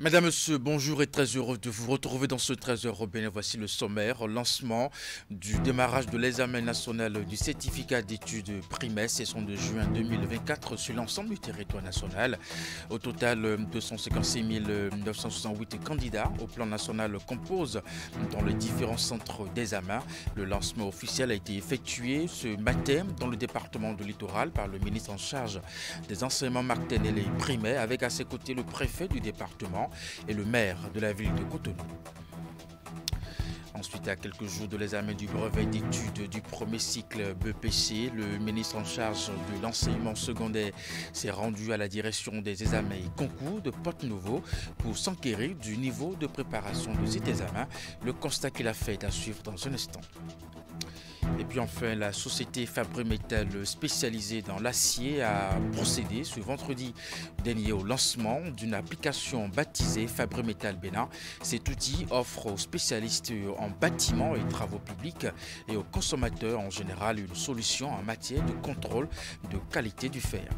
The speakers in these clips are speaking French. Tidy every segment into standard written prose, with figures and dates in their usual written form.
Mesdames, Messieurs, bonjour et très heureux de vous retrouver dans ce 13h Robin. Voici le sommaire, lancement du démarrage de l'examen national du certificat d'études primaires, session de juin 2024 sur l'ensemble du territoire national. Au total, 256 968 candidats au plan national composent dans les différents centres d'examen. Le lancement officiel a été effectué ce matin dans le département du Littoral par le ministre en charge des enseignements maternels et primaires avec à ses côtés le préfet du département et le maire de la ville de Cotonou. Ensuite, à quelques jours de l'examen du brevet d'études du premier cycle BPC, le ministre en charge de l'enseignement secondaire s'est rendu à la direction des examens et concours de Porte-Nouveau pour s'enquérir du niveau de préparation de cet examen. Le constat qu'il a fait est à suivre dans un instant. Et puis enfin, la société Fabri-Métal spécialisée dans l'acier a procédé ce vendredi dernier au lancement d'une application baptisée Fabri-Métal Bénin. Cet outil offre aux spécialistes en bâtiment et travaux publics et aux consommateurs en général une solution en matière de contrôle de qualité du fer.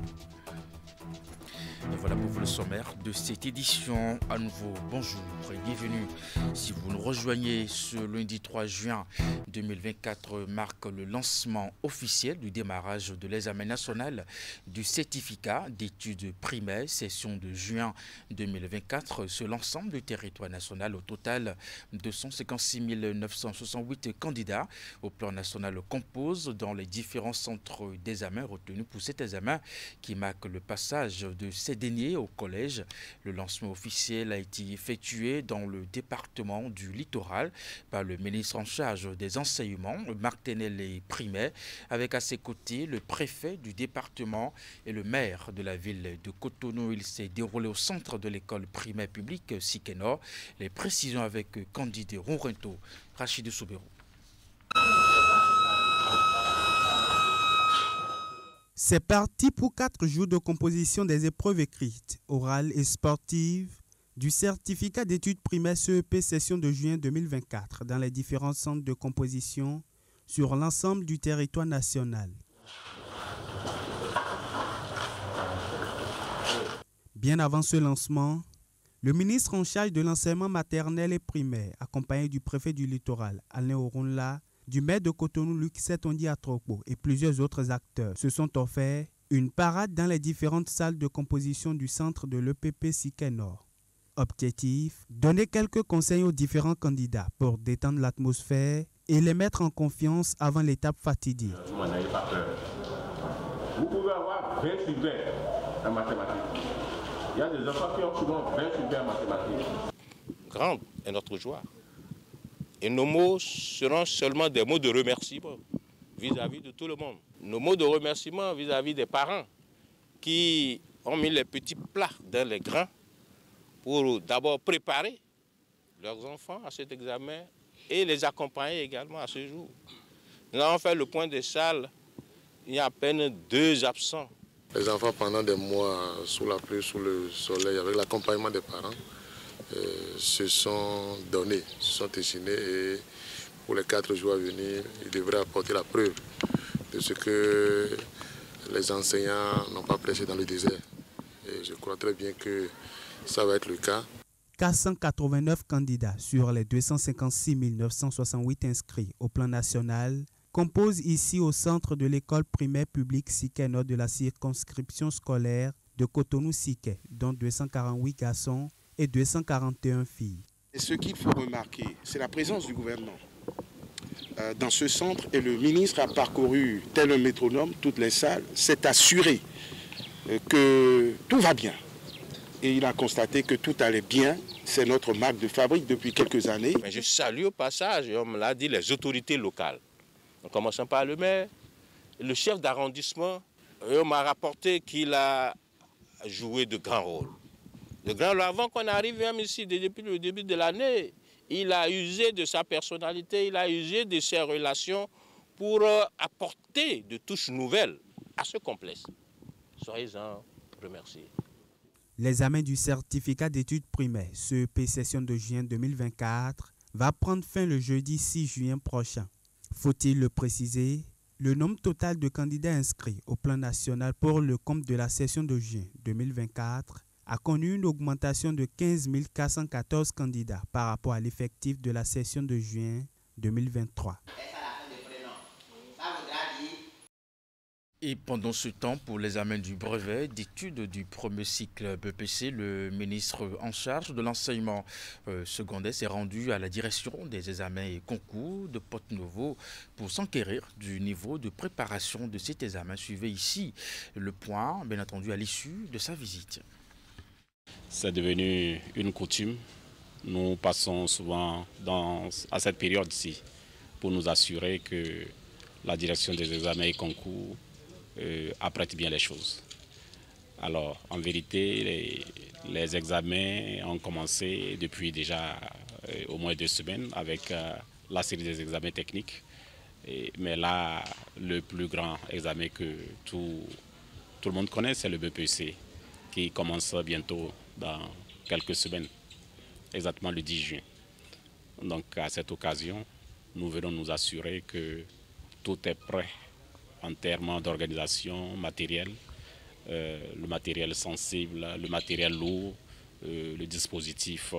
Et voilà pour vous le sommaire de cette édition. À nouveau, bonjour et bienvenue. Si vous nous rejoignez ce lundi 3 juin 2024 marque le lancement officiel du démarrage de l'examen national du certificat d'études primaires, session de juin 2024 sur l'ensemble du territoire national. Au total, 256 968 candidats au plan national composent dans les différents centres d'examen retenus pour cet examen qui marque le passage de ces derniers au collège. Le lancement officiel a été effectué dans le département du Littoral par le ministre en charge des enseignements maternels et primaires avec à ses côtés le préfet du département et le maire de la ville de Cotonou. Il s'est déroulé au centre de l'école primaire publique Sikenor. Les précisions avec Candide Ronrento, Rachid Soubero. C'est parti pour 4 jours de composition des épreuves écrites, orales et sportives du certificat d'études primaires CEP session de juin 2024 dans les différents centres de composition sur l'ensemble du territoire national. Bien avant ce lancement, le ministre en charge de l'enseignement maternel et primaire, accompagné du préfet du Littoral, Alain Orunla, du maire de Cotonou, Luc Setondi Atropo et plusieurs autres acteurs se sont offerts une parade dans les différentes salles de composition du centre de l'EPP Sikenor. Objectif, donner quelques conseils aux différents candidats pour détendre l'atmosphère et les mettre en confiance avant l'étape fatidique. Vous n'en avez pas peur. Vous pouvez avoir 20 sur 20 en mathématiques. Il y a des enfants qui ont souvent 20 sur 20 en mathématiques. Grande est notre joie. Et nos mots seront seulement des mots de remerciement vis-à-vis de tout le monde. Nos mots de remerciement vis-à-vis des parents qui ont mis les petits plats dans les grands pour d'abord préparer leurs enfants à cet examen et les accompagner également à ce jour. Nous avons fait le point des salles, il y a à peine 2 absents. Les enfants pendant des mois sous la pluie, sous le soleil, avec l'accompagnement des parents, se sont donnés, se sont dessinés et pour les 4 jours à venir, ils devraient apporter la preuve de ce que les enseignants n'ont pas prêché dans le désert. Et je crois très bien que ça va être le cas. 489 candidats sur les 256 968 inscrits au plan national composent ici au centre de l'école primaire publique Sikenor de la circonscription scolaire de Cotonou-Siké, dont 248 garçons et 241 filles. Et ce qu'il faut remarquer, c'est la présence du gouvernement dans ce centre et le ministre a parcouru tel un métronome toutes les salles, s'est assuré que tout va bien. Et il a constaté que tout allait bien. C'est notre marque de fabrique depuis quelques années. Mais je salue au passage, et on me l'a dit, les autorités locales. En commençant par le maire, le chef d'arrondissement, on m'a rapporté qu'il a joué de grands rôles. De grands rôles. Avant qu'on arrive même ici, depuis le début de l'année, il a usé de sa personnalité, il a usé de ses relations pour apporter de touches nouvelles à ce complexe. Soyez-en remerciés. L'examen du certificat d'études primaires, CEP session de juin 2024, va prendre fin le jeudi 6 juin prochain. Faut-il le préciser, le nombre total de candidats inscrits au plan national pour le compte de la session de juin 2024 a connu une augmentation de 15 414 candidats par rapport à l'effectif de la session de juin 2023. Et pendant ce temps, pour l'examen du brevet d'études du premier cycle BPC, le ministre en charge de l'enseignement secondaire s'est rendu à la direction des examens et concours de Porto-Novo pour s'enquérir du niveau de préparation de cet examen. Suivez ici le point, bien entendu, à l'issue de sa visite. C'est devenu une coutume. Nous passons souvent à cette période-ci pour nous assurer que la direction des examens et concours apprête bien les choses. Alors, en vérité, les examens ont commencé depuis déjà au moins 2 semaines avec la série des examens techniques. Mais là, le plus grand examen que tout le monde connaît, c'est le BPC, qui commence bientôt dans quelques semaines, exactement le 10 juin. Donc, à cette occasion, nous venons nous assurer que tout est prêt en termes d'organisation matérielle, le matériel sensible, le matériel lourd, le dispositif,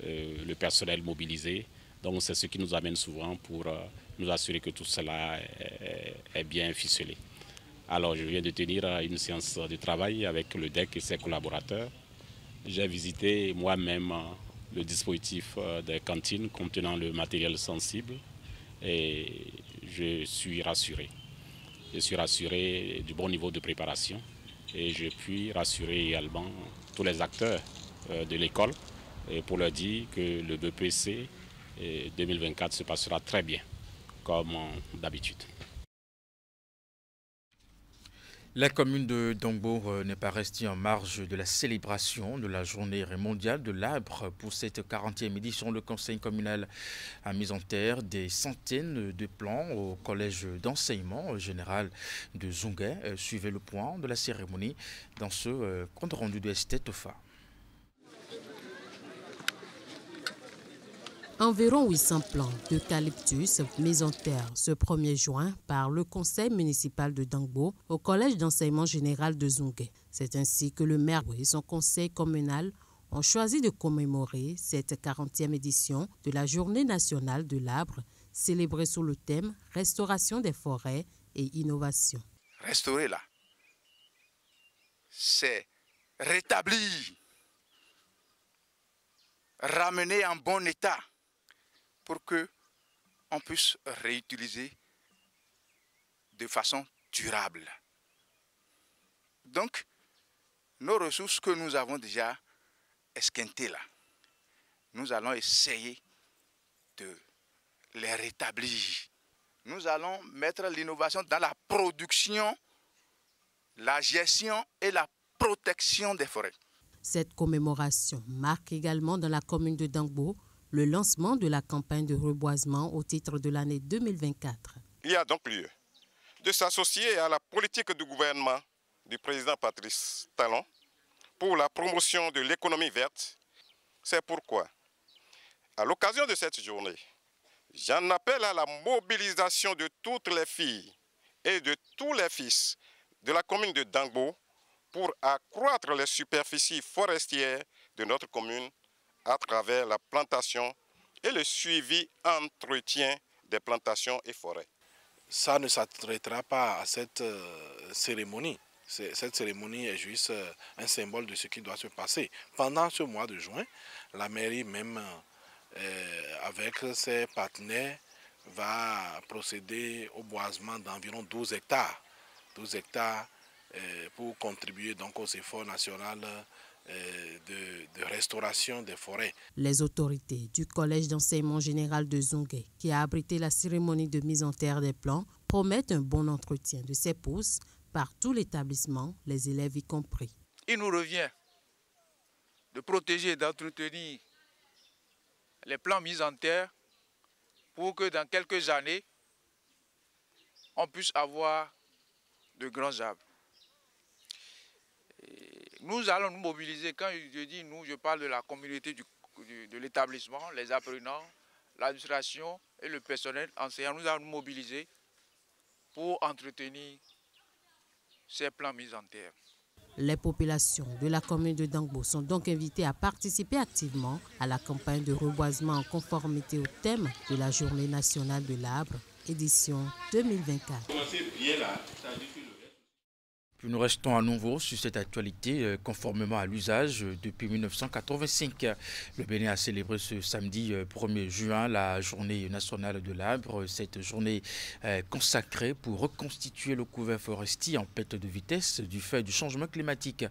le personnel mobilisé. Donc c'est ce qui nous amène souvent pour nous assurer que tout cela est bien ficelé. Alors je viens de tenir une séance de travail avec le DEC et ses collaborateurs. J'ai visité moi-même le dispositif des cantines contenant le matériel sensible et je suis rassuré. Je suis rassuré du bon niveau de préparation et je puis rassurer également tous les acteurs de l'école pour leur dire que le BPC 2024 se passera très bien, comme d'habitude. La commune de Dongbo n'est pas restée en marge de la célébration de la journée mondiale de l'arbre. Pour cette 40e édition, le conseil communal a mis en terre des centaines de plants au collège d'enseignement général de Zungué. Suivez le point de la cérémonie dans ce compte rendu de ST Tofa. Environ 800 plants d'eucalyptus mis en terre ce 1er juin par le conseil municipal de Dongbo au collège d'enseignement général de Zungué. C'est ainsi que le maire et son conseil communal ont choisi de commémorer cette 40e édition de la Journée nationale de l'arbre, célébrée sous le thème « Restauration des forêts et innovation ». Restaurer là, c'est rétablir, ramener en bon état, pour qu'on puisse réutiliser de façon durable. Donc, nos ressources que nous avons déjà esquintées là, nous allons essayer de les rétablir. Nous allons mettre l'innovation dans la production, la gestion et la protection des forêts. Cette commémoration marque également dans la commune de Dongbo le lancement de la campagne de reboisement au titre de l'année 2024. Il y a donc lieu de s'associer à la politique du gouvernement du président Patrice Talon pour la promotion de l'économie verte. C'est pourquoi, à l'occasion de cette journée, j'en appelle à la mobilisation de toutes les filles et de tous les fils de la commune de Dongbo pour accroître les superficies forestières de notre commune à travers la plantation et le suivi entretien des plantations et forêts. Ça ne s'arrêtera pas à cette cérémonie. Cette cérémonie est juste un symbole de ce qui doit se passer. Pendant ce mois de juin, la mairie même, avec ses partenaires, va procéder au boisement d'environ 12 hectares. 12 hectares pour contribuer donc aux efforts nationaux de restauration des forêts. Les autorités du collège d'enseignement général de Zungué, qui a abrité la cérémonie de mise en terre des plants, promettent un bon entretien de ces pousses par tout l'établissement, les élèves y compris. Il nous revient de protéger et d'entretenir les plants mis en terre pour que dans quelques années, on puisse avoir de grands arbres. Nous allons nous mobiliser. Quand je dis nous, je parle de la communauté de l'établissement, les apprenants, l'administration et le personnel enseignant. Nous allons nous mobiliser pour entretenir ces plants mis en terre. Les populations de la commune de Dangbo sont donc invitées à participer activement à la campagne de reboisement en conformité au thème de la Journée nationale de l'arbre, édition 2024. Puis nous restons à nouveau sur cette actualité conformément à l'usage depuis 1985. Le Bénin a célébré ce samedi 1er juin la journée nationale de l'arbre. Cette journée consacrée pour reconstituer le couvert forestier en perte de vitesse du fait du changement climatique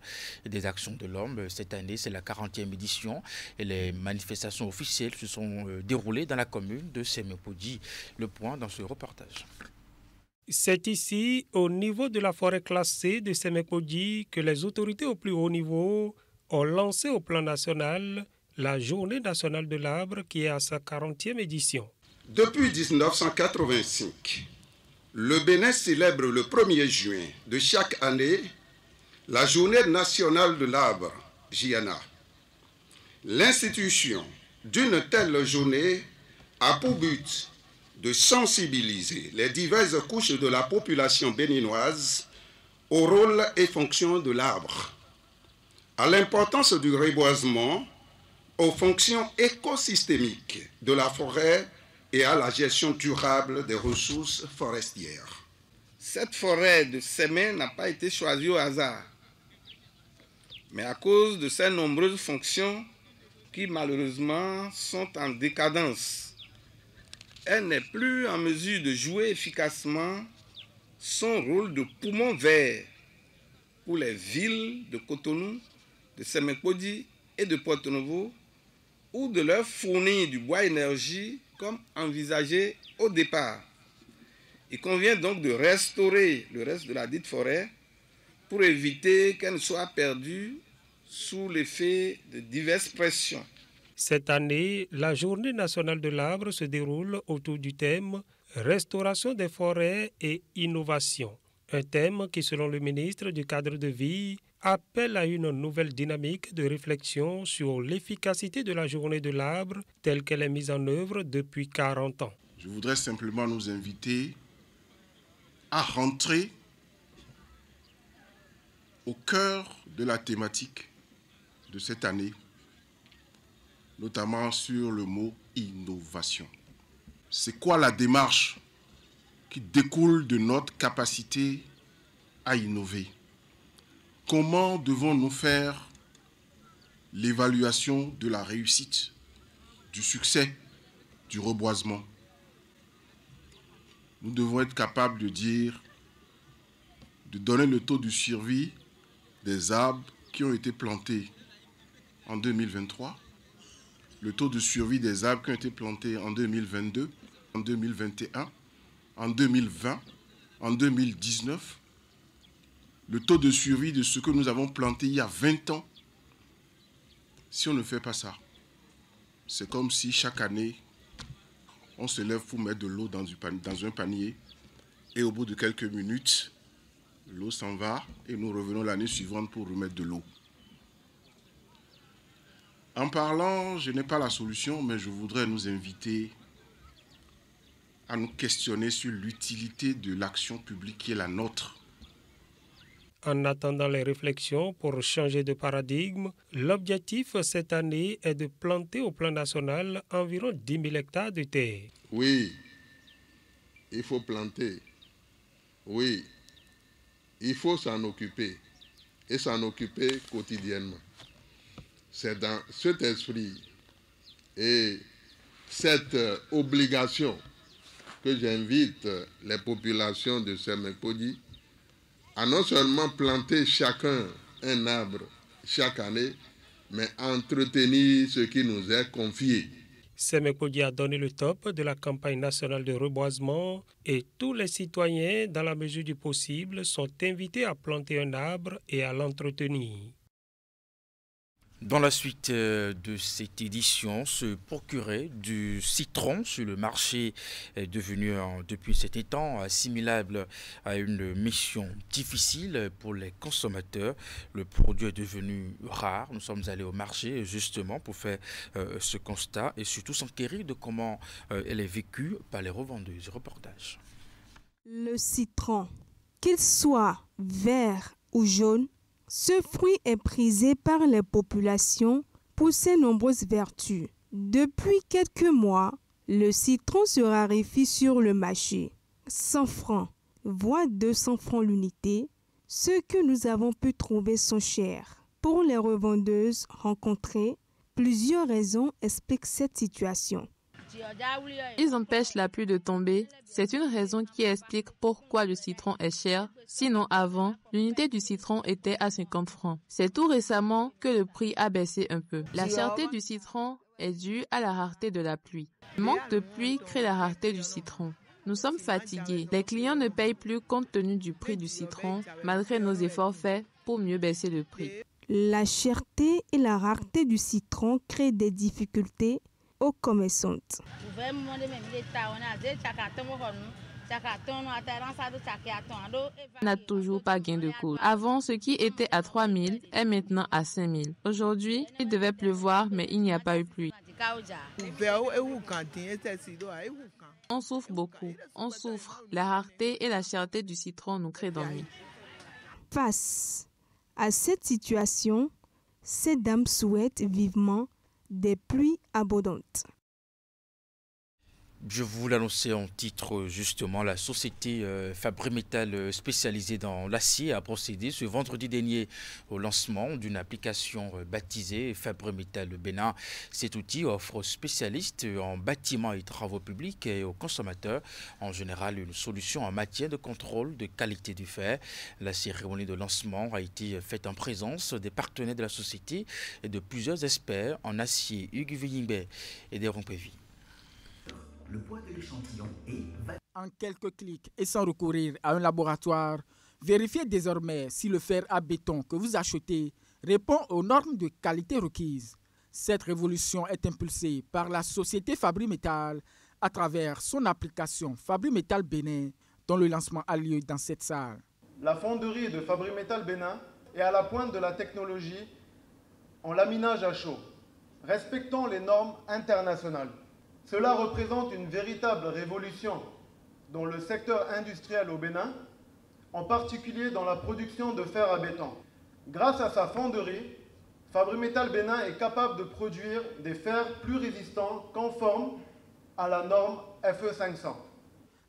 et des actions de l'homme. Cette année, c'est la 40e édition et les manifestations officielles se sont déroulées dans la commune de Semekpodji. Le point dans ce reportage. C'est ici, au niveau de la forêt classée de Semekpodji, que les autorités au plus haut niveau ont lancé au plan national la Journée nationale de l'arbre qui est à sa 40e édition. Depuis 1985, le Bénin célèbre le 1er juin de chaque année la Journée nationale de l'arbre, JNA. L'institution d'une telle journée a pour but de sensibiliser les diverses couches de la population béninoise au rôle et fonction de l'arbre, à l'importance du reboisement, aux fonctions écosystémiques de la forêt et à la gestion durable des ressources forestières. Cette forêt de Sémé n'a pas été choisie au hasard, mais à cause de ses nombreuses fonctions qui malheureusement sont en décadence. Elle n'est plus en mesure de jouer efficacement son rôle de poumon vert pour les villes de Cotonou, de Semekpodji et de Porto Novo, ou de leur fournir du bois énergie comme envisagé au départ. Il convient donc de restaurer le reste de la dite forêt pour éviter qu'elle ne soit perdue sous l'effet de diverses pressions. Cette année, la Journée nationale de l'arbre se déroule autour du thème « Restauration des forêts et innovation ». Un thème qui, selon le ministre du Cadre de vie, appelle à une nouvelle dynamique de réflexion sur l'efficacité de la Journée de l'arbre telle qu'elle est mise en œuvre depuis 40 ans. Je voudrais simplement nous inviter à rentrer au cœur de la thématique de cette année, notamment sur le mot innovation. C'est quoi la démarche qui découle de notre capacité à innover? Comment devons-nous faire l'évaluation de la réussite, du succès, du reboisement? Nous devons être capables de dire, de donner le taux de survie des arbres qui ont été plantés en 2023, le taux de survie des arbres qui ont été plantés en 2022, en 2021, en 2020, en 2019, le taux de survie de ce que nous avons planté il y a 20 ans. Si on ne fait pas ça, c'est comme si chaque année, on se lève pour mettre de l'eau dans un panier et au bout de quelques minutes, l'eau s'en va et nous revenons l'année suivante pour remettre de l'eau. En parlant, je n'ai pas la solution, mais je voudrais nous inviter à nous questionner sur l'utilité de l'action publique qui est la nôtre. En attendant les réflexions pour changer de paradigme, l'objectif cette année est de planter au plan national environ 10 000 hectares de terre. Oui, il faut planter. Oui, il faut s'en occuper et s'en occuper quotidiennement. C'est dans cet esprit et cette obligation que j'invite les populations de Semekpodji à non seulement planter chacun un arbre chaque année, mais à entretenir ce qui nous est confié. Semekpodji a donné le top de la campagne nationale de reboisement et tous les citoyens, dans la mesure du possible, sont invités à planter un arbre et à l'entretenir. Dans la suite de cette édition, se procurer du citron sur le marché est devenu depuis cet temps assimilable à une mission difficile pour les consommateurs. Le produit est devenu rare. Nous sommes allés au marché justement pour faire ce constat et surtout s'enquérir de comment elle est vécue par les revendeuses. Reportage. Le citron, qu'il soit vert ou jaune, Ce fruit est prisé par les populations pour ses nombreuses vertus. Depuis quelques mois, le citron se raréfie sur le marché. 100 francs, voire 200 francs l'unité. Ceux que nous avons pu trouver sont chers. Pour les revendeuses rencontrées, plusieurs raisons expliquent cette situation. Ils empêchent la pluie de tomber. C'est une raison qui explique pourquoi le citron est cher. Sinon, avant, l'unité du citron était à 50 francs. C'est tout récemment que le prix a baissé un peu. La cherté du citron est due à la rareté de la pluie. Le manque de pluie crée la rareté du citron. Nous sommes fatigués. Les clients ne payent plus compte tenu du prix du citron, malgré nos efforts faits pour mieux baisser le prix. La cherté et la rareté du citron créent des difficultés aux commerçantes. On n'a toujours pas gain de cause. Avant, ce qui était à 3 000 est maintenant à 5 000. Aujourd'hui, il devait pleuvoir, mais il n'y a pas eu pluie. On souffre beaucoup. On souffre. La rareté et la cherté du citron nous créent d'ennui. Face à cette situation, ces dames souhaitent vivement des pluies abondantes. Je vous l'annonçais en titre, justement, la société Fabri-Métal spécialisée dans l'acier a procédé ce vendredi dernier au lancement d'une application baptisée Fabri-Métal Bénin. Cet outil offre aux spécialistes en bâtiments et travaux publics et aux consommateurs en général une solution en matière de contrôle de qualité du fer. La cérémonie de lancement a été faite en présence des partenaires de la société et de plusieurs experts en acier, Hugues Villingbe et des Rompévis. Le poids de l'échantillon est... En quelques clics et sans recourir à un laboratoire, vérifiez désormais si le fer à béton que vous achetez répond aux normes de qualité requises. Cette révolution est impulsée par la société Fabri-Métal à travers son application Fabri-Métal Bénin, dont le lancement a lieu dans cette salle. La fonderie de Fabri-Métal Bénin est à la pointe de la technologie en laminage à chaud, respectant les normes internationales. Cela représente une véritable révolution dans le secteur industriel au Bénin, en particulier dans la production de fer à béton. Grâce à sa fonderie, Fabri-Métal Bénin est capable de produire des fers plus résistants conformes à la norme FE500.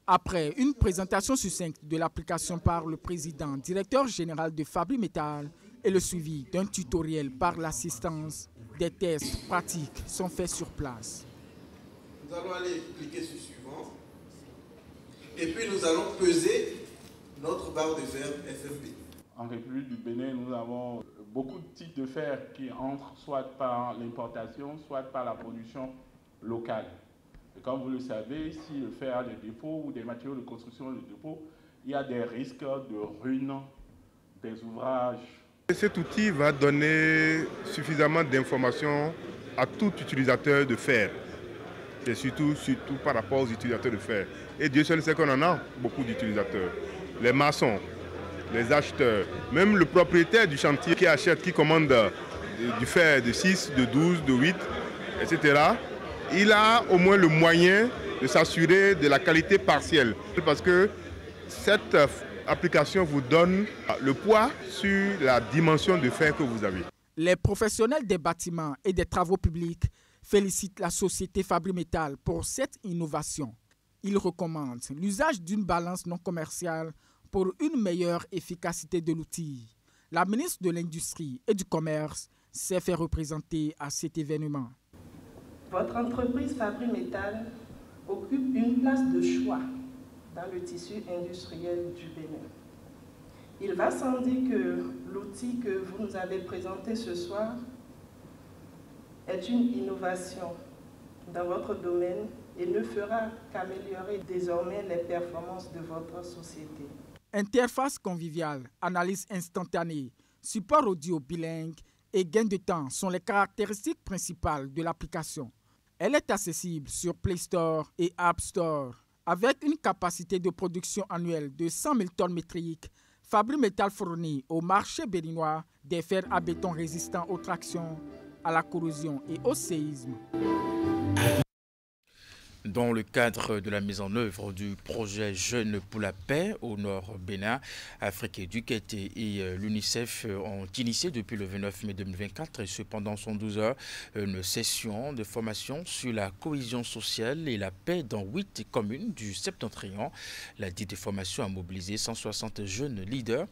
Après une présentation succincte de l'application par le président directeur général de Fabri-Métal et le suivi d'un tutoriel par l'assistance, des tests pratiques sont faits sur place. Nous allons aller cliquer sur suivant et puis nous allons peser notre barre de fer FFB. En République du Bénin, nous avons beaucoup de types de fer qui entrent soit par l'importation, soit par la production locale. Et comme vous le savez, si le fer a des défauts ou des matériaux de construction de dépôt, il y a des risques de ruine des ouvrages. Cet outil va donner suffisamment d'informations à tout utilisateur de fer. C'est surtout par rapport aux utilisateurs de fer. Et Dieu seul sait qu'on en a beaucoup d'utilisateurs. Les maçons, les acheteurs, même le propriétaire du chantier qui achète, qui commande du fer de 6, de 12, de 8, etc. Il a au moins le moyen de s'assurer de la qualité partielle. Parce que cette application vous donne le poids sur la dimension de fer que vous avez. Les professionnels des bâtiments et des travaux publics félicitent la société Fabri-Métal pour cette innovation. Ils recommandent l'usage d'une balance non commerciale pour une meilleure efficacité de l'outil. La ministre de l'Industrie et du Commerce s'est fait représenter à cet événement. Votre entreprise Fabri-Métal occupe une place de choix dans le tissu industriel du Bénin. Il va sans dire que l'outil que vous nous avez présenté ce soir est une innovation dans votre domaine et ne fera qu'améliorer désormais les performances de votre société. Interface conviviale, analyse instantanée, support audio bilingue et gain de temps sont les caractéristiques principales de l'application. Elle est accessible sur Play Store et App Store. Avec une capacité de production annuelle de 100 000 tonnes métriques, Fabri-Métal fournit au marché béninois des fers à béton résistants aux tractions, à la corrosion et au séisme. Dans le cadre de la mise en œuvre du projet Jeunes pour la paix au Nord Bénin, Afrique Educate et l'UNICEF ont initié depuis le 29 mai 2024 et cependant 112 heures une session de formation sur la cohésion sociale et la paix dans 8 communes du Septentrion. La dite formation a mobilisé 160 jeunes leaders,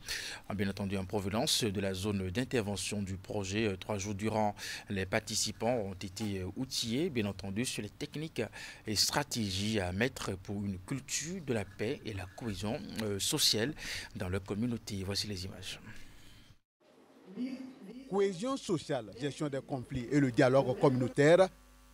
bien entendu en provenance de la zone d'intervention du projet. 3 jours durant, les participants ont été outillés, bien entendu, sur les techniques et stratégies à mettre pour une culture de la paix et la cohésion sociale dans leur communauté. Voici les images. Cohésion sociale, gestion des conflits et le dialogue communautaire,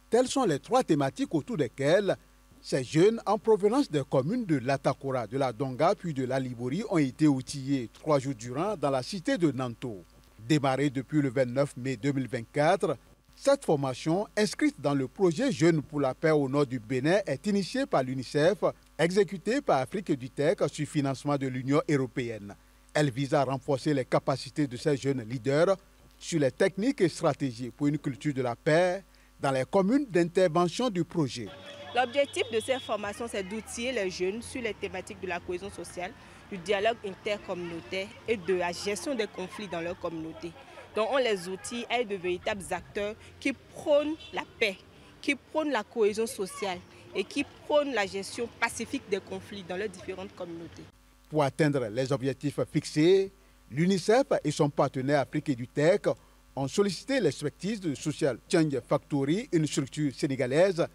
telles sont les 3 thématiques autour desquelles ces jeunes en provenance des communes de l'Atakora, de la Donga puis de la Libori ont été outillés 3 jours durant dans la cité de Nanto. Démarrée depuis le 29 mai 2024, cette formation, inscrite dans le projet Jeunes pour la paix au nord du Bénin, est initiée par l'UNICEF, exécutée par Afrique Educate sur financement de l'Union européenne. Elle vise à renforcer les capacités de ces jeunes leaders sur les techniques et stratégies pour une culture de la paix dans les communes d'intervention du projet. L'objectif de cette formation, c'est d'outiller les jeunes sur les thématiques de la cohésion sociale, du dialogue intercommunautaire et de la gestion des conflits dans leur communauté. Donc on les outille à être de véritables acteurs qui prônent la paix, qui prônent la cohésion sociale et qui prônent la gestion pacifique des conflits dans leurs différentes communautés. Pour atteindre les objectifs fixés, l'UNICEF et son partenaire Afrique Educate ont sollicité l'expertise de Social Change Factory, une structure sénégalaise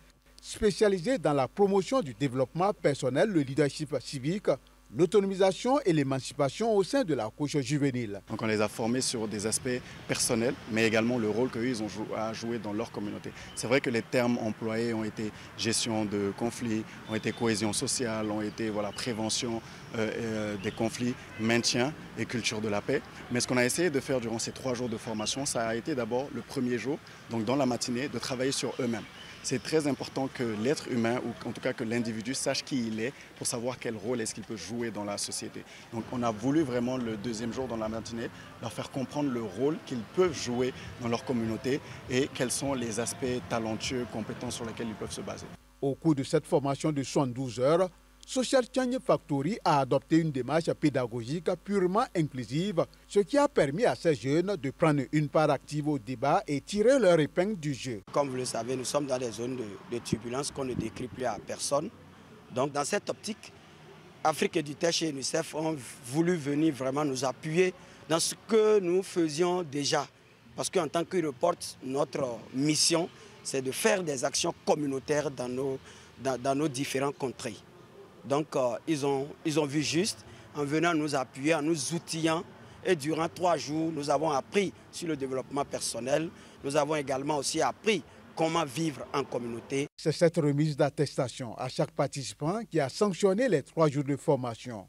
spécialisée dans la promotion du développement personnel, le leadership civique, l'autonomisation et l'émancipation au sein de la couche juvénile. Donc on les a formés sur des aspects personnels, mais également le rôle qu'eux ils ont à jouer dans leur communauté. C'est vrai que les termes employés ont été gestion de conflits, ont été cohésion sociale, ont été prévention des conflits, maintien et culture de la paix. Mais ce qu'on a essayé de faire durant ces 3 jours de formation, ça a été d'abord le premier jour, donc dans la matinée, de travailler sur eux-mêmes. C'est très important que l'être humain, ou en tout cas que l'individu, sache qui il est pour savoir quel rôle est-ce qu'il peut jouer dans la société. Donc on a voulu vraiment le 2e jour dans la matinée leur faire comprendre le rôle qu'ils peuvent jouer dans leur communauté et quels sont les aspects talentueux, compétents sur lesquels ils peuvent se baser. Au cours de cette formation de 72 heures, Social Change Factory a adopté une démarche pédagogique purement inclusive, ce qui a permis à ces jeunes de prendre une part active au débat et tirer leur épingle du jeu. Comme vous le savez, nous sommes dans des zones de turbulence qu'on ne décrit plus à personne. Donc dans cette optique, Afrique Educate et UNICEF ont voulu venir vraiment nous appuyer dans ce que nous faisions déjà. Parce qu'en tant qu'Europort, notre mission, c'est de faire des actions communautaires dans nos différents contrées. Donc ils ont vu juste en venant nous appuyer, en nous outillant. Et durant 3 jours, nous avons appris sur le développement personnel. Nous avons également aussi appris comment vivre en communauté. C'est cette remise d'attestation à chaque participant qui a sanctionné les 3 jours de formation.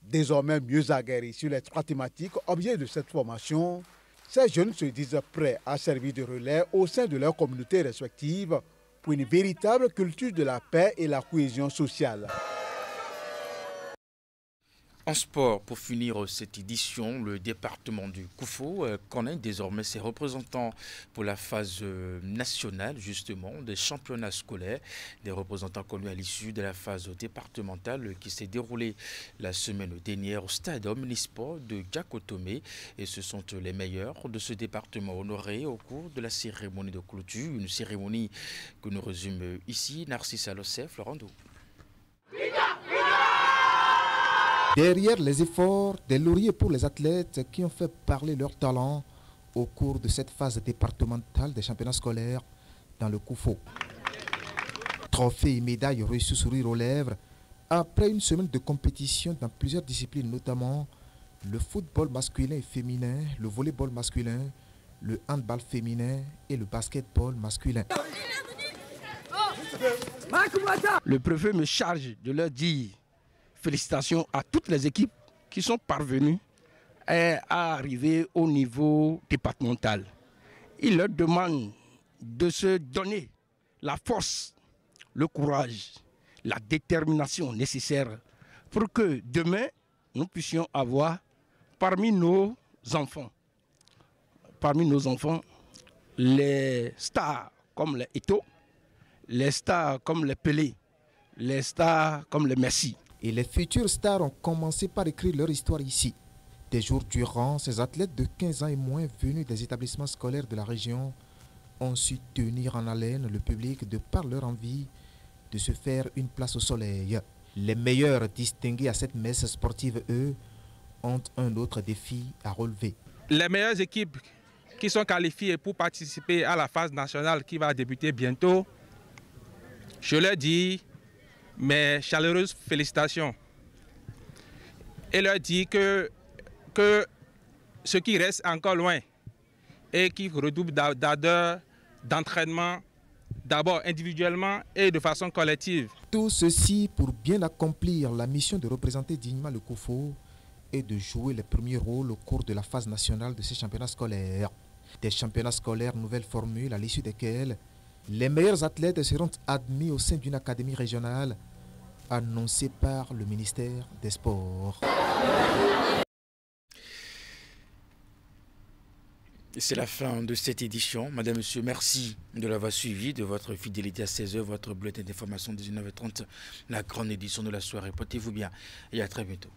Désormais mieux aguerris sur les 3 thématiques objets de cette formation, ces jeunes se disent prêts à servir de relais au sein de leurs communautés respectives pour une véritable culture de la paix et la cohésion sociale. En sport, pour finir cette édition, le département du Koufo connaît désormais ses représentants pour la phase nationale, justement, des championnats scolaires. Des représentants connus à l'issue de la phase départementale qui s'est déroulée la semaine dernière au stade Omnisport de Djakotomé. Et ce sont les meilleurs de ce département honorés au cours de la cérémonie de clôture. Une cérémonie que nous résume ici Narcisse Alossef, Florando. Derrière les efforts, des lauriers pour les athlètes qui ont fait parler leur talent au cours de cette phase départementale des championnats scolaires dans le Koufo. Trophées et médailles reçus sourire aux lèvres après une semaine de compétition dans plusieurs disciplines, notamment le football masculin et féminin, le volleyball masculin, le handball féminin et le basketball masculin. Le préfet me charge de leur dire félicitations à toutes les équipes qui sont parvenues à arriver au niveau départemental. Il leur demande de se donner la force, le courage, la détermination nécessaire pour que demain, nous puissions avoir parmi nos enfants les stars comme les Eto'o, les stars comme les Pelé, les stars comme les Messi. Et les futures stars ont commencé par écrire leur histoire ici. Des jours durant, ces athlètes de 15 ans et moins venus des établissements scolaires de la région ont su tenir en haleine le public de par leur envie de se faire une place au soleil. Les meilleurs distingués à cette messe sportive, eux, ont un autre défi à relever. Les meilleures équipes qui sont qualifiées pour participer à la phase nationale qui va débuter bientôt, je leur dis mes chaleureuses félicitations et leur dis que ce qui reste encore loin et qui redouble d'ardeur, d'entraînement, d'abord individuellement et de façon collective. Tout ceci pour bien accomplir la mission de représenter dignement le COUFO et de jouer les premiers rôles au cours de la phase nationale de ces championnats scolaires. Des championnats scolaires nouvelle formule à l'issue desquels les meilleurs athlètes seront admis au sein d'une académie régionale annoncée par le ministère des Sports. C'est la fin de cette édition. Madame, Monsieur, merci de l'avoir suivi, de votre fidélité à 16h, votre bulletin d'information 19h30, la grande édition de la soirée. Portez-vous bien et à très bientôt.